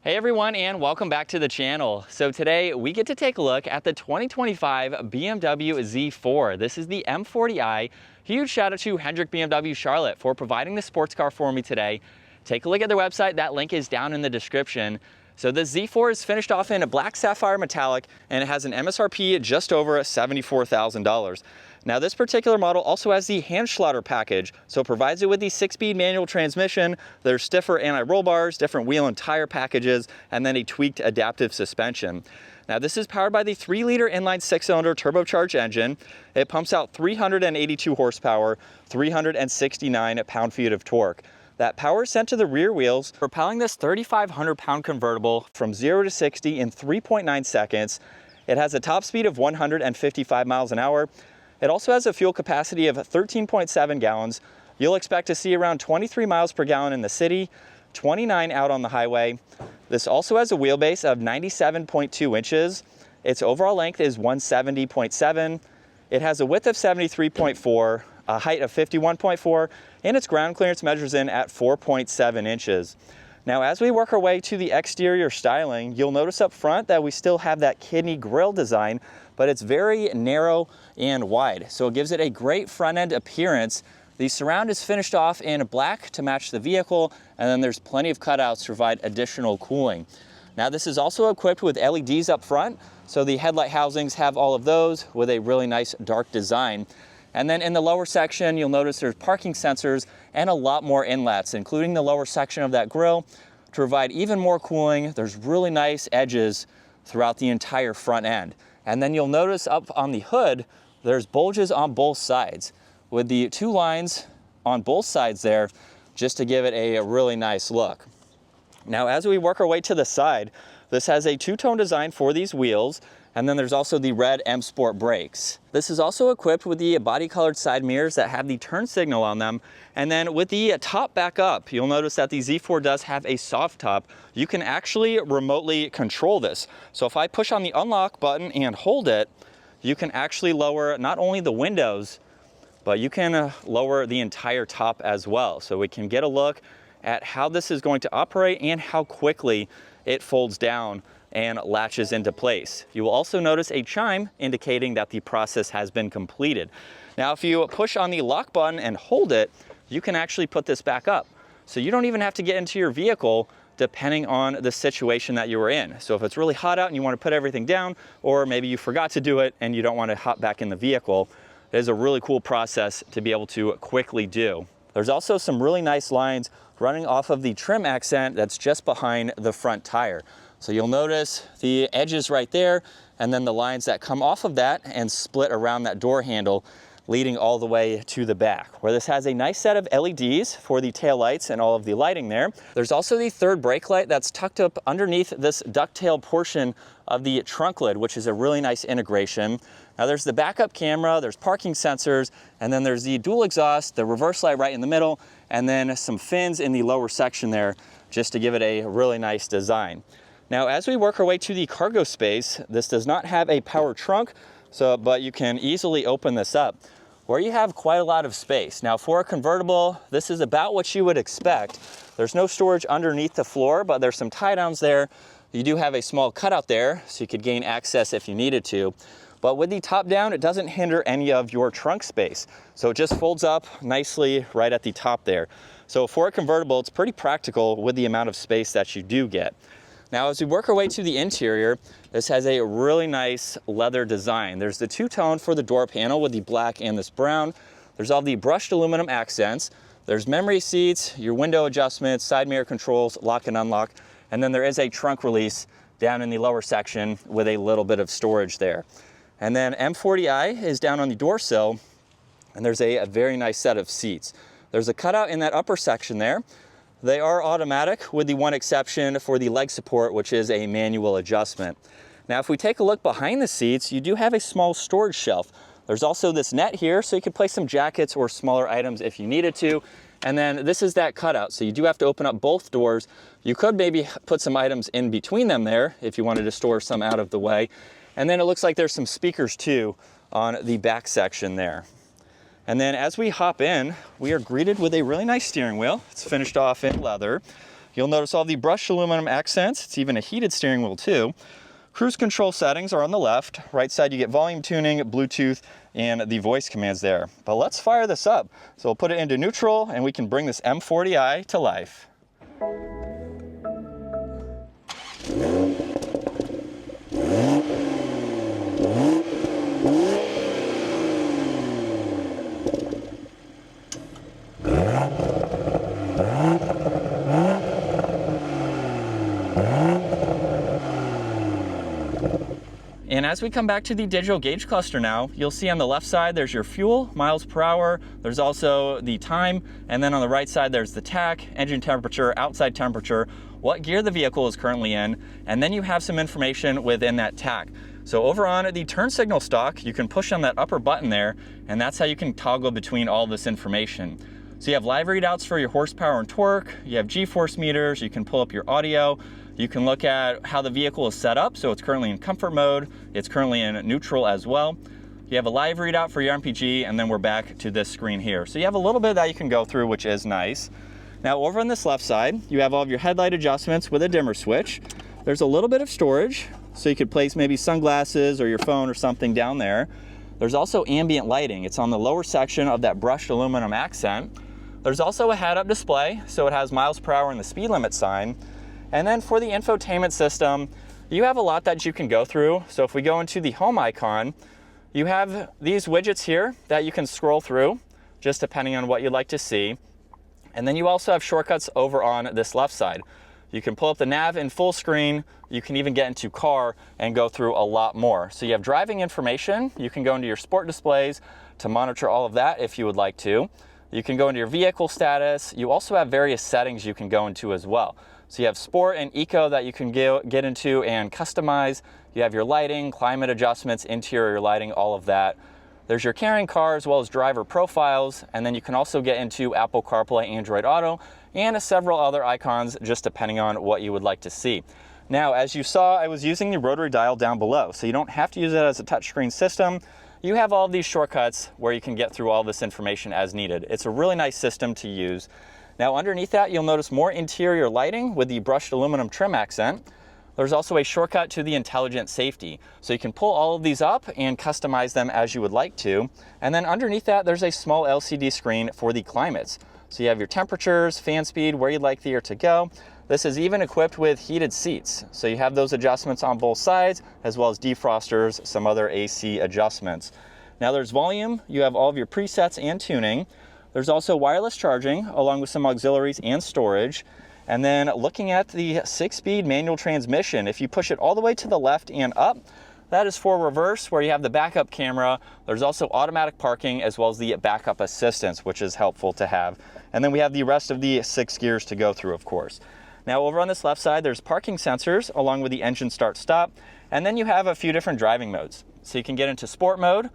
Hey everyone, and welcome back to the channel. So today we get to take a look at the 2025 BMW Z4. This is the M40i. Huge shout out to Hendrick BMW Charlotte for providing the sports car for me today. Take a look at their website. That link is down in the description. So the Z4 is finished off in a black sapphire metallic, and it has an MSRP just over $74,000. Now this particular model also has the Handschlotter package, so it provides it with the 6-speed manual transmission. There's stiffer anti-roll bars, different wheel and tire packages, and then a tweaked adaptive suspension. Now this is powered by the 3-liter inline 6-cylinder turbocharged engine. It pumps out 382 horsepower, 369 pound-feet of torque. That power is sent to the rear wheels, propelling this 3,500-pound convertible from 0 to 60 in 3.9 seconds. It has a top speed of 155 miles an hour. It also has a fuel capacity of 13.7 gallons. You'll expect to see around 23 miles per gallon in the city, 29 out on the highway. This also has a wheelbase of 97.2 inches. Its overall length is 170.7. It has a width of 73.4, a height of 51.4, and its ground clearance measures in at 4.7 inches. Now, as we work our way to the exterior styling, you'll notice up front that we still have that kidney grille design, but it's very narrow and wide, so it gives it a great front end appearance. The surround is finished off in black to match the vehicle, and then there's plenty of cutouts to provide additional cooling. Now this is also equipped with LEDs up front, so the headlight housings have all of those with a really nice dark design. And then in the lower section, you'll notice there's parking sensors and a lot more inlets, including the lower section of that grille to provide even more cooling. There's really nice edges throughout the entire front end. And then you'll notice up on the hood, there's bulges on both sides with the 2 lines on both sides there, just to give it a really nice look. Now, as we work our way to the side, this has a 2-tone design for these wheels, and then there's also the red M Sport brakes. This is also equipped with the body-colored side mirrors that have the turn signal on them. And then with the top back up, you'll notice that the Z4 does have a soft top. You can actually remotely control this. So if I push on the unlock button and hold it, you can actually lower not only the windows, but you can lower the entire top as well. So we can get a look at how this is going to operate and how quickly it folds down and latches into place. You will also notice a chime indicating that the process has been completed. Now, if you push on the lock button and hold it, you can actually put this back up. So you don't even have to get into your vehicle depending on the situation that you were in. So if it's really hot out and you want to put everything down, or maybe you forgot to do it and you don't want to hop back in the vehicle, it is a really cool process to be able to quickly do. There's also some really nice lines running off of the trim accent that's just behind the front tire. So you'll notice the edges right there, and then the lines that come off of that and split around that door handle, leading all the way to the back, where this has a nice set of LEDs for the tail lights and all of the lighting there. There's also the third brake light that's tucked up underneath this ducktail portion of the trunk lid, which is a really nice integration. Now there's the backup camera, there's parking sensors, and then there's the dual exhaust, the reverse light right in the middle, and then some fins in the lower section there, just to give it a really nice design. Now, as we work our way to the cargo space, this does not have a power trunk, but you can easily open this up, where you have quite a lot of space. Now, for a convertible, this is about what you would expect. There's no storage underneath the floor, but there's some tie downs there. You do have a small cutout there, so you could gain access if you needed to. But with the top down, it doesn't hinder any of your trunk space. So it just folds up nicely right at the top there. So for a convertible, it's pretty practical with the amount of space that you do get. Now, as we work our way to the interior, this has a really nice leather design. There's the 2-tone for the door panel with the black and this brown. There's all the brushed aluminum accents. There's memory seats, your window adjustments, side mirror controls, lock and unlock. And then there is a trunk release down in the lower section with a little bit of storage there. And then M40i is down on the door sill, and there's a very nice set of seats. There's a cutout in that upper section there. They are automatic, with the one exception for the leg support, which is a manual adjustment. Now, if we take a look behind the seats, you do have a small storage shelf. There's also this net here, so you can place some jackets or smaller items if you needed to. And then this is that cutout, so you do have to open up both doors. You could maybe put some items in between them there if you wanted to store some out of the way. And then it looks like there's some speakers too on the back section there. And then as we hop in, we are greeted with a really nice steering wheel. It's finished off in leather. You'll notice all the brushed aluminum accents. It's even a heated steering wheel too. Cruise control settings are on the left. Right side you get volume tuning, Bluetooth, and the voice commands there. But let's fire this up. So we'll put it into neutral and we can bring this M40i to life. And as we come back to the digital gauge cluster now, you'll see on the left side there's your fuel, miles per hour, there's also the time, and then on the right side there's the tach, engine temperature, outside temperature, what gear the vehicle is currently in, and then you have some information within that tach. So over on the turn signal stalk, you can push on that upper button there, and that's how you can toggle between all this information. So you have live readouts for your horsepower and torque, you have G-force meters, you can pull up your audio, you can look at how the vehicle is set up. So it's currently in comfort mode, it's currently in neutral as well. You have a live readout for your MPG, and then we're back to this screen here. So you have a little bit that you can go through, which is nice. Now over on this left side, you have all of your headlight adjustments with a dimmer switch. There's a little bit of storage, so you could place maybe sunglasses or your phone or something down there. There's also ambient lighting. It's on the lower section of that brushed aluminum accent. There's also a head-up display, so it has miles per hour and the speed limit sign. And then for the infotainment system, you have a lot that you can go through. So if we go into the home icon, you have these widgets here that you can scroll through, just depending on what you'd like to see. And then you also have shortcuts over on this left side. You can pull up the nav in full screen. You can even get into car and go through a lot more. So you have driving information. You can go into your sport displays to monitor all of that if you would like to. You can go into your vehicle status. You also have various settings you can go into as well. So you have sport and eco that you can get into and customize. You have your lighting, climate adjustments, interior lighting, all of that. There's your carrying car as well as driver profiles. And then you can also get into Apple CarPlay, Android Auto, and several other icons just depending on what you would like to see. Now, as you saw, I was using the rotary dial down below. So you don't have to use it as a touchscreen system. You have all of these shortcuts where you can get through all this information as needed. It's a really nice system to use. Now underneath that, you'll notice more interior lighting with the brushed aluminum trim accent. There's also a shortcut to the intelligent safety. So you can pull all of these up and customize them as you would like to. And then underneath that, there's a small LCD screen for the climates. So you have your temperatures, fan speed, where you'd like the air to go. This is even equipped with heated seats. So you have those adjustments on both sides, as well as defrosters, some other AC adjustments. Now there's volume, you have all of your presets and tuning. There's also wireless charging along with some auxiliaries and storage. And then looking at the 6-speed manual transmission, if you push it all the way to the left and up, that is for reverse where you have the backup camera. There's also automatic parking as well as the backup assistance, which is helpful to have. And then we have the rest of the 6 gears to go through, of course. Now over on this left side, there's parking sensors along with the engine start stop. And then you have a few different driving modes. So you can get into sport mode.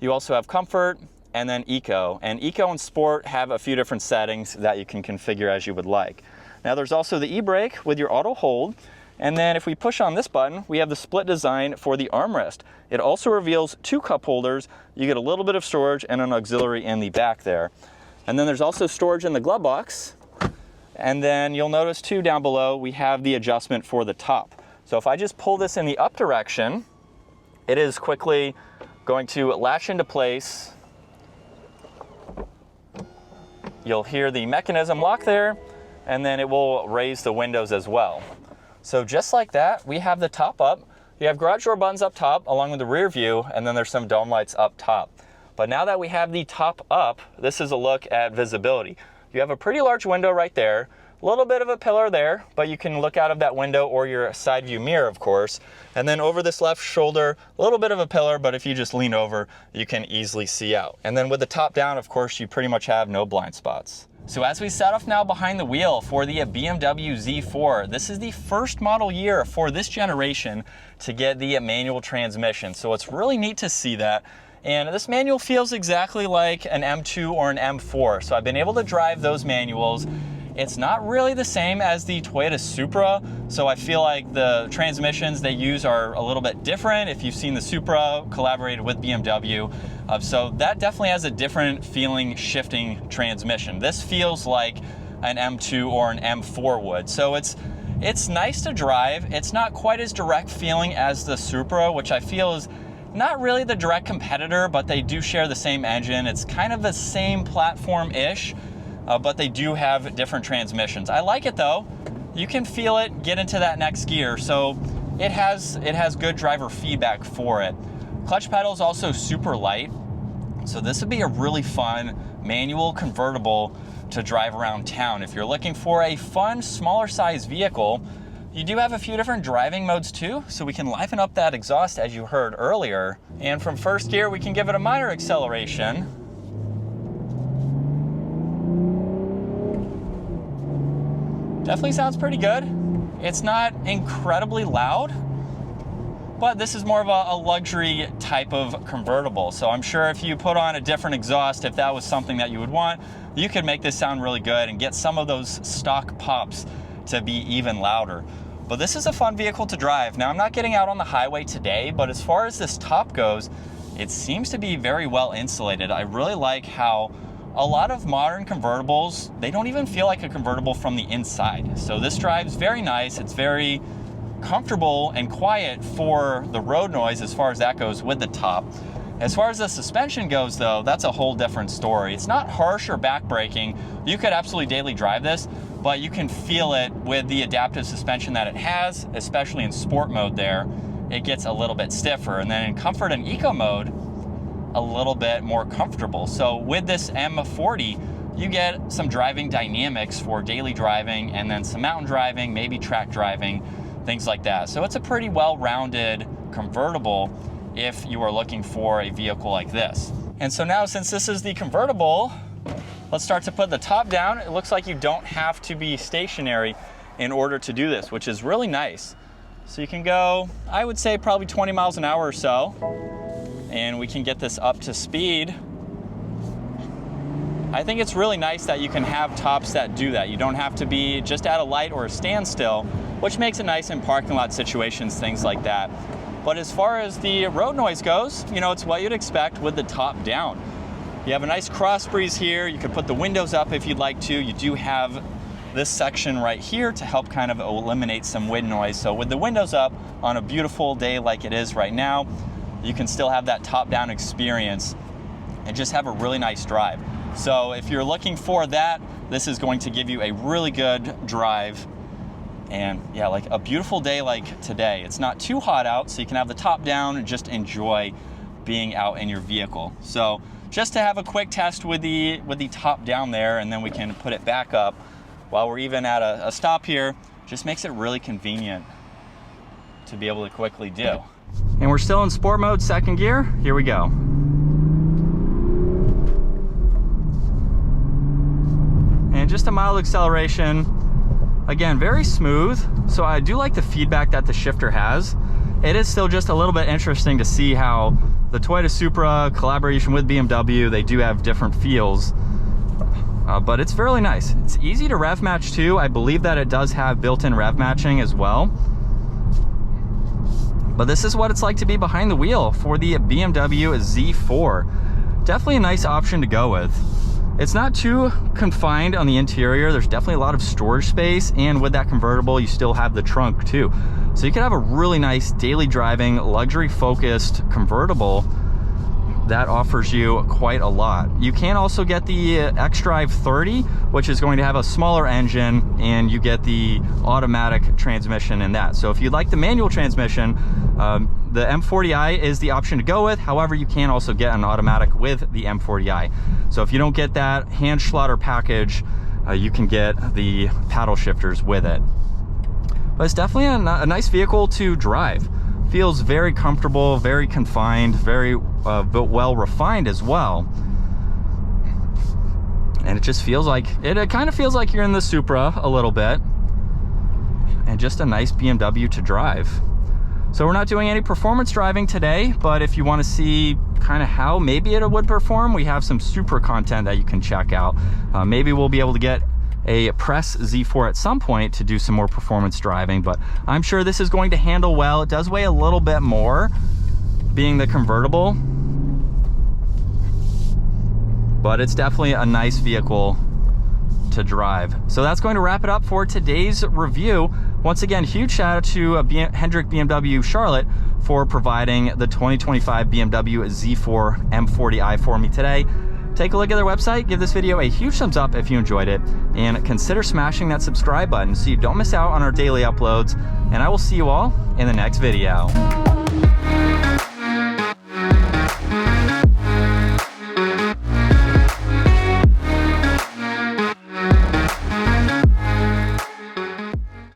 You also have comfort, and then eco. And eco and sport have a few different settings that you can configure as you would like. Now there's also the e-brake with your auto hold. And then if we push on this button, we have the split design for the armrest. It also reveals 2 cup holders. You get a little bit of storage and an auxiliary in the back there. And then there's also storage in the glove box. And then you'll notice too down below, we have the adjustment for the top. So if I just pull this in the up direction, it is quickly going to latch into place. You'll hear the mechanism lock there, and then it will raise the windows as well. So just like that, we have the top up. You have garage door buttons up top along with the rear view, and then there's some dome lights up top. But now that we have the top up, this is a look at visibility. You have a pretty large window right there, a little bit of a pillar there, but you can look out of that window or your side view mirror, of course. And then over this left shoulder, a little bit of a pillar, but if you just lean over, you can easily see out. And then with the top down, of course, you pretty much have no blind spots. So as we set off now behind the wheel for the BMW Z4, this is the first model year for this generation to get the manual transmission. So it's really neat to see that. And this manual feels exactly like an M2 or an M4. So I've been able to drive those manuals. It's not really the same as the Toyota Supra, so I feel like the transmissions they use are a little bit different. If you've seen the Supra collaborated with BMW, so that definitely has a different feeling shifting transmission. This feels like an M2 or an M4 would. So it's nice to drive. It's not quite as direct feeling as the Supra, which I feel is not really the direct competitor, but they do share the same engine. It's kind of the same platform-ish, but they do have different transmissions. I like it though. You can feel it get into that next gear, so it has good driver feedback for it. Clutch pedal is also super light, so this would be a really fun manual convertible to drive around town. If you're looking for a fun, smaller size vehicle, you do have a few different driving modes too, so we can liven up that exhaust as you heard earlier. And from first gear, we can give it a minor acceleration. Definitely sounds pretty good. It's not incredibly loud, but this is more of a luxury type of convertible. So I'm sure if you put on a different exhaust, if that was something that you would want, you could make this sound really good and get some of those stock pops to be even louder. But this is a fun vehicle to drive. Now, I'm not getting out on the highway today, but as far as this top goes, it seems to be very well insulated. I really like how a lot of modern convertibles, they don't even feel like a convertible from the inside. So this drives very nice. It's very comfortable and quiet for the road noise as far as that goes with the top. As far as the suspension goes though, that's a whole different story. It's not harsh or backbreaking. You could absolutely daily drive this, but you can feel it with the adaptive suspension that it has, especially in sport mode there. It gets a little bit stiffer. And then in comfort and eco mode, a little bit more comfortable. So with this M40, you get some driving dynamics for daily driving and then some mountain driving, maybe track driving, things like that. So it's a pretty well-rounded convertible if you are looking for a vehicle like this. And so now, since this is the convertible, let's start to put the top down. It looks like you don't have to be stationary in order to do this, which is really nice. So you can go, I would say probably 20 miles an hour or so, and we can get this up to speed. I think it's really nice that you can have tops that do that. You don't have to be just at a light or a standstill, which makes it nice in parking lot situations, things like that. But as far as the road noise goes, you know, it's what you'd expect with the top down. You have a nice cross breeze here. You can put the windows up if you'd like to. You do have this section right here to help kind of eliminate some wind noise. So with the windows up on a beautiful day like it is right now, you can still have that top down experience and just have a really nice drive. So if you're looking for that, this is going to give you a really good drive. And yeah, like a beautiful day like today. It's not too hot out, so you can have the top down and just enjoy being out in your vehicle. So just to have a quick test with the top down there, and then we can put it back up while we're even at a stop here, just makes it really convenient to be able to quickly do. And we're still in sport mode, second gear. Here we go. And just a mild acceleration. Again, very smooth. So I do like the feedback that the shifter has. It is still just a little bit interesting to see how the Toyota Supra collaboration with BMW, they do have different feels. But it's fairly nice. It's easy to rev match too. I believe that it does have built-in rev matching as well. But this is what it's like to be behind the wheel for the BMW Z4. Definitely a nice option to go with. It's not too confined on the interior. There's definitely a lot of storage space, and with that convertible, you still have the trunk too. So you can have a really nice daily driving, luxury focused convertible that offers you quite a lot. You can also get the xDrive 30, which is going to have a smaller engine, and you get the automatic transmission in that. So if you like the manual transmission, the M40i is the option to go with. However, you can also get an automatic with the M40i. So if you don't get that hand schlotter package, you can get the paddle shifters with it. But it's definitely a nice vehicle to drive. Feels very comfortable, very confined, very well refined as well. And it just feels like, it kind of feels like you're in the Supra a little bit. And just a nice BMW to drive. So we're not doing any performance driving today, but if you want to see kind of how maybe it would perform, we have some Supra content that you can check out. Maybe we'll be able to get a press Z4 at some point to do some more performance driving, but I'm sure this is going to handle well. It does weigh a little bit more, being the convertible, but it's definitely a nice vehicle to drive. So that's going to wrap it up for today's review. Once again, huge shout out to Hendrick BMW Charlotte for providing the 2025 BMW Z4 M40i for me today. Take a look at their website, give this video a huge thumbs up if you enjoyed it, and consider smashing that subscribe button so you don't miss out on our daily uploads. And I will see you all in the next video.